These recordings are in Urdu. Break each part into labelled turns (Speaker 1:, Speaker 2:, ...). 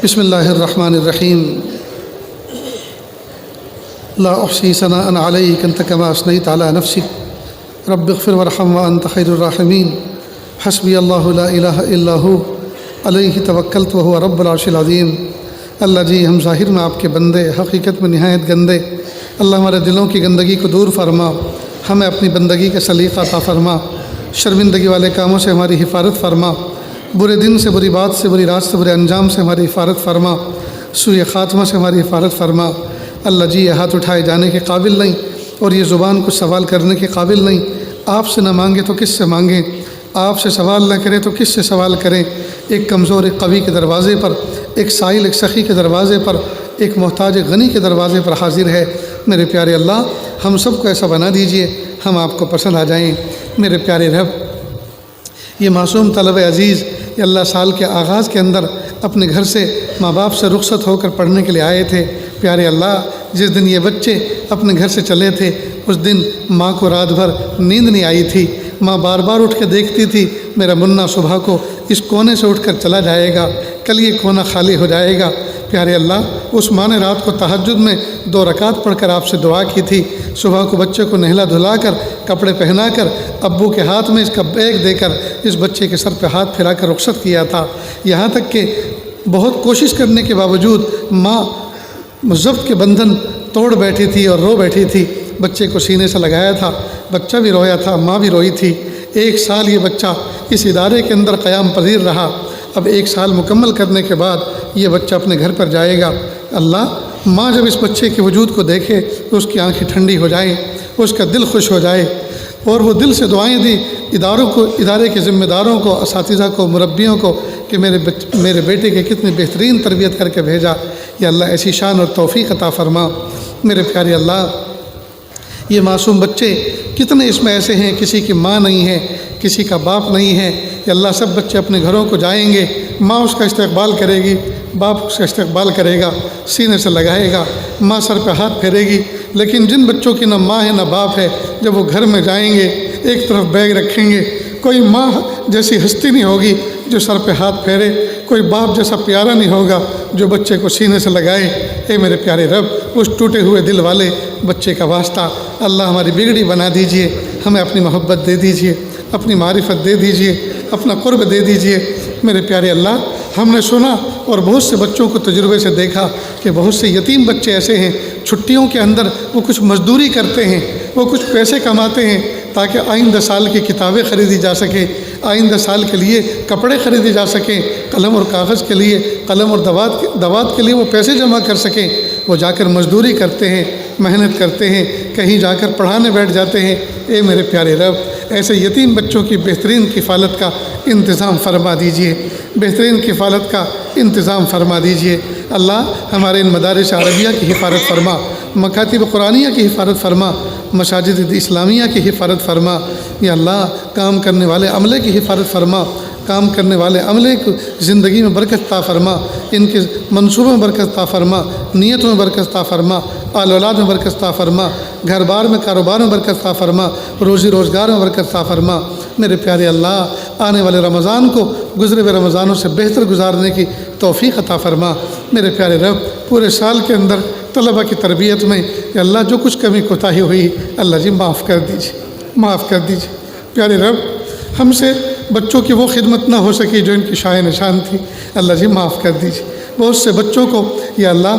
Speaker 1: بسم اللہ الرحمن الرحیم لا احصی ثناء علیک انت کما اثنیت علی نفسک رب اغفر وارحم وانت خیر الراحمین حسبی اللہ لا الہ الا ہو علیہ توکلت وہو رب العرش العظیم۔ اللہ جی، ہم ظاہر میں آپ کے بندے، حقیقت میں نہایت گندے۔ اللہ ہمارے دلوں کی گندگی کو دور فرما، ہمیں اپنی بندگی کا سلیقہ عطا فرما، شرمندگی والے کاموں سے ہماری حفاظت فرما، برے دن سے، بری بات سے، بری رات سے، برے انجام سے ہماری حفاظت فرما، سوء خاتمہ سے ہماری حفاظت فرما۔ اللہ جی، یہ ہاتھ اٹھائے جانے کے قابل نہیں اور یہ زبان کو سوال کرنے کے قابل نہیں۔ آپ سے نہ مانگے تو کس سے مانگیں، آپ سے سوال نہ کریں تو کس سے سوال کریں۔ ایک کمزور ایک قوی کے دروازے پر، ایک سائل ایک سخی کے دروازے پر، ایک محتاج ایک غنی کے دروازے پر حاضر ہے۔ میرے پیارے اللہ، ہم سب کو ایسا بنا دیجئے ہم آپ کو پسند آ جائیں۔ میرے پیارے رب، یہ معصوم طلب عزیز یہ اللہ سال کے آغاز کے اندر اپنے گھر سے، ماں باپ سے رخصت ہو کر پڑھنے کے لیے آئے تھے۔ پیارے اللہ، جس دن یہ بچے اپنے گھر سے چلے تھے اس دن ماں کو رات بھر نیند نہیں آئی تھی۔ ماں بار بار اٹھ کے دیکھتی تھی میرا منا صبح کو اس کونے سے اٹھ کر چلا جائے گا، کل یہ کونا خالی ہو جائے گا۔ پیارے اللہ، اس ماں نے رات کو تہجد میں 2 رکعت پڑھ کر آپ سے دعا کی تھی۔ صبح کو بچے کو نہلا دھلا کر، کپڑے پہنا کر، ابو کے ہاتھ میں اس کا بیگ دے کر اس بچے کے سر پہ ہاتھ پھیلا کر رخصت کیا تھا۔ یہاں تک کہ بہت کوشش کرنے کے باوجود ماں ضبط کے بندھن توڑ بیٹھی تھی اور رو بیٹھی تھی۔ بچے کو سینے سے لگایا تھا، بچہ بھی رویا تھا، ماں بھی روئی تھی۔ 1 سال یہ بچہ اس ادارے کے اندر قیام پذیر رہا۔ اب 1 سال مکمل کرنے کے بعد یہ بچہ اپنے گھر پر جائے گا۔ اللہ، ماں جب اس بچے کے وجود کو دیکھے تو اس کی آنکھیں ٹھنڈی ہو جائیں، اس کا دل خوش ہو جائے، اور وہ دل سے دعائیں دی ادارے کے ذمہ داروں کو، اساتذہ کو، مربیوں کو کہ میرے بیٹے کے کتنی بہترین تربیت کر کے بھیجا۔ یا اللہ، ایسی شان اور توفیق عطا فرما۔ میرے پیارے اللہ، یہ معصوم بچے کتنے اس میں ایسے ہیں کسی کی ماں نہیں ہے، کسی کا باپ نہیں ہے۔ یا اللہ، سب بچے اپنے گھروں کو جائیں گے، ماں اس کا استقبال کرے گی، باپ اس کا استقبال کرے گا، سینے سے لگائے گا، ماں سر پہ ہاتھ پھیرے گی۔ لیکن جن بچوں کی نہ ماں ہے نہ باپ ہے، جب وہ گھر میں جائیں گے ایک طرف بیگ رکھیں گے، کوئی ماں جیسی ہستی نہیں ہوگی جو سر پہ ہاتھ پھیرے، کوئی باپ جیسا پیارا نہیں ہوگا جو بچے کو سینے سے لگائے۔ اے میرے پیارے رب، اس ٹوٹے ہوئے دل والے بچے کا واسطہ اللہ ہماری بگڑی بنا دیجئے، ہمیں اپنی محبت دے دیجئے، اپنی معرفت دے دیجئے، اپنا قرب دے دیجئے۔ میرے پیارے اللہ، ہم نے سنا اور بہت سے بچوں کو تجربے سے دیکھا کہ بہت سے یتیم بچے ایسے ہیں، چھٹیوں کے اندر وہ کچھ مزدوری کرتے ہیں، وہ کچھ پیسے کماتے ہیں تاکہ آئندہ سال کی کتابیں خریدی جا سکیں، آئندہ سال کے لیے کپڑے خریدے جا سکیں، قلم اور کاغذ کے لیے، قلم اور دوات کے لیے وہ پیسے جمع کر سکیں۔ وہ جا کر مزدوری کرتے ہیں، محنت کرتے ہیں، کہیں جا کر پڑھانے بیٹھ جاتے ہیں۔ اے میرے پیارے رب، ایسے یتیم بچوں کی بہترین کفالت کا انتظام فرما دیجئے، بہترین کفالت کا انتظام فرما دیجئے۔ اللہ، ہمارے ان مدارس عربیہ کی حفاظت فرما، مکاتب قرآنیہ کی حفاظت فرما، مساجد اسلامیہ کی حفاظت فرما۔ یا اللہ، کام کرنے والے عملے کی حفاظت فرما، کام کرنے والے عملے کو زندگی میں برکت عطا فرما، ان کے منصوبوں میں برکت عطا فرما، نیتوں میں برکت عطا فرما، آل اولاد میں برکت عطا فرما، گھر بار میں کاروبار میں برکت عطا فرما، روزی روزگار میں برکت عطا فرما۔ میرے پیارے اللہ، آنے والے رمضان کو گزرے ہوئے رمضانوں سے بہتر گزارنے کی توفیق عطا فرما۔ میرے پیارے رب، پورے سال کے اندر طلبہ کی تربیت میں یا اللہ جو کچھ کمی کوتاہی ہوئی، اللہ جی معاف کر دیجیے، معاف کر دیجیے۔ پیارے رب، ہم سے بچوں کی وہ خدمت نہ ہو سکی جو ان کی شائع نشان تھی، اللہ جی معاف کر دیجیے۔ بہت سے بچوں کو یا اللہ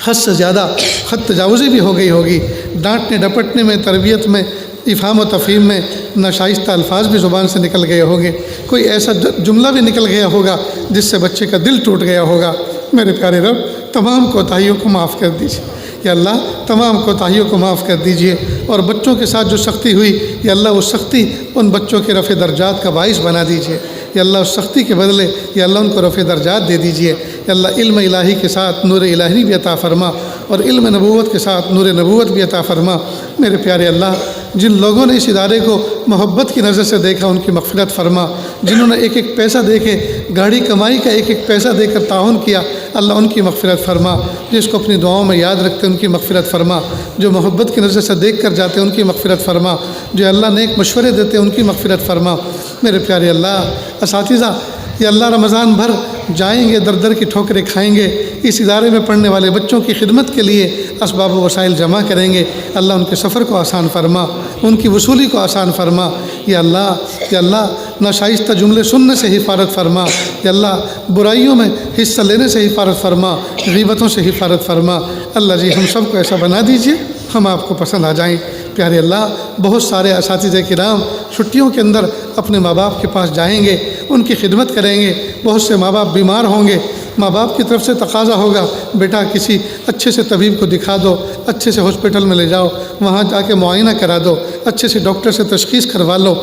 Speaker 1: حد سے زیادہ خط تجاوزی بھی ہو گئی ہوگی، ڈانٹنے ڈپٹنے میں، تربیت میں، افہام و تفہیم میں ناشائستہ الفاظ بھی زبان سے نکل گئے ہوں گے، کوئی ایسا جملہ بھی نکل گیا ہوگا جس سے بچے کا دل ٹوٹ گیا ہوگا۔ میرے پیارے رب، تمام کوتاہیوں کو معاف کر دیجیے یا اللہ، تمام کوتاہیوں کو معاف کر دیجیے۔ اور بچوں کے ساتھ جو سختی ہوئی یا اللہ، وہ سختی ان بچوں کے رفع درجات کا باعث بنا دیجیے یا اللہ، اس سختی کے بدلے یا اللہ ان کو رفع درجات دے دیجیے یا اللہ۔ علم الہی کے ساتھ نور الہی بھی عطا فرما اور علم نبوت کے ساتھ نور نبوت بھی عطا فرما۔ میرے پیارے اللہ، جن لوگوں نے اس ادارے کو محبت کی نظر سے دیکھا ان کی مغفرت فرما، جنہوں نے ایک ایک پیسہ دے کے گاڑی کمائی کا ایک ایک پیسہ دے کر تعاون کیا، اللہ ان کی مغفرت فرما، جس کو اپنی دعاؤں میں یاد رکھتے ان کی مغفرت فرما، جو محبت کی نظر سے دیکھ کر جاتے ان کی مغفرت فرما، جو اللہ نیک مشورے دیتے ان کی مغفرت فرما۔ میرے پیارے اللہ، اساتذہ یا اللہ رمضان بھر جائیں گے، در در کی ٹھوکریں کھائیں گے، اس ادارے میں پڑھنے والے بچوں کی خدمت کے لیے اسباب و وسائل جمع کریں گے، اللہ ان کے سفر کو آسان فرما، ان کی وصولی کو آسان فرما، یا اللہ ناشائستہ جملے سننے سے حفاظت فرما، یا اللہ برائیوں میں حصہ لینے سے حفاظت فرما، غیبتوں سے حفاظت فرما، اللہ جی ہم سب کو ایسا بنا دیجیے ہم آپ کو پسند آ جائیں۔ پیارے اللہ، بہت سارے اساتذہ کرام چھٹیوں کے اندر اپنے ماں باپ کے پاس جائیں گے، ان کی خدمت کریں گے، بہت سے ماں باپ بیمار ہوں گے، ماں باپ کی طرف سے تقاضا ہوگا بیٹا کسی اچھے سے طبیب کو دکھا دو، اچھے سے ہاسپٹل میں لے جاؤ، وہاں جا کے معائنہ کرا دو، اچھے سے ڈاکٹر سے تشخیص کروا لو۔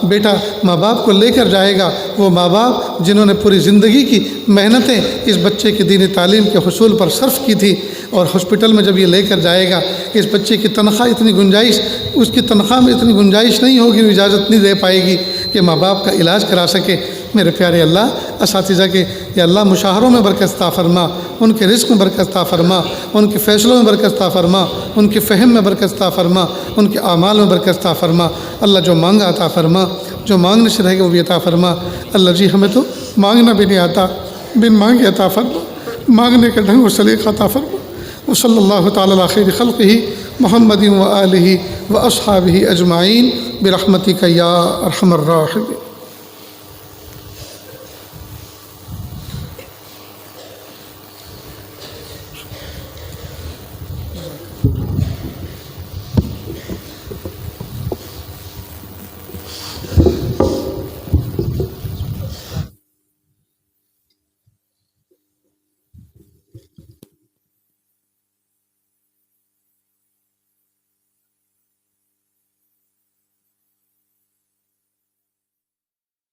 Speaker 1: بیٹا ماں باپ کو لے کر جائے گا، وہ ماں باپ جنہوں نے پوری زندگی کی محنتیں اس بچے کی دینی تعلیم کے حصول پر صرف کی تھی، اور ہاسپٹل میں جب یہ لے کر جائے گا، اس بچے کی تنخواہ اس کی تنخواہ میں اتنی گنجائش نہیں ہوگی، وہ اجازت نہیں دے پائے گی کہ ماں باپ کا علاج کرا سکے۔ میرے پیارے اللہ، اساتذہ کے یا اللہ مشاہروں میں برکت عطا فرما، ان کے رزق میں برکت عطا فرما، ان کے فیصلوں میں برکت عطا فرما، ان کے فہم میں برکت عطا فرما، ان کے اعمال میں برکت عطا فرما۔ اللہ جو مانگا عطا فرما، جو مانگنے سے رہے گا وہ بھی عطا فرما۔ اللہ جی ہمیں تو مانگنا بھی نہیں آتا، بن مانگے عطا فرما، مانگنے کا ڈھنگ و سلیقہ عطا فرما۔ وصلی اللہ تعالی علی خیر خلقہ محمد و آلہ و اصحابہ اجمعین برحمتک یا ارحم الراحمین۔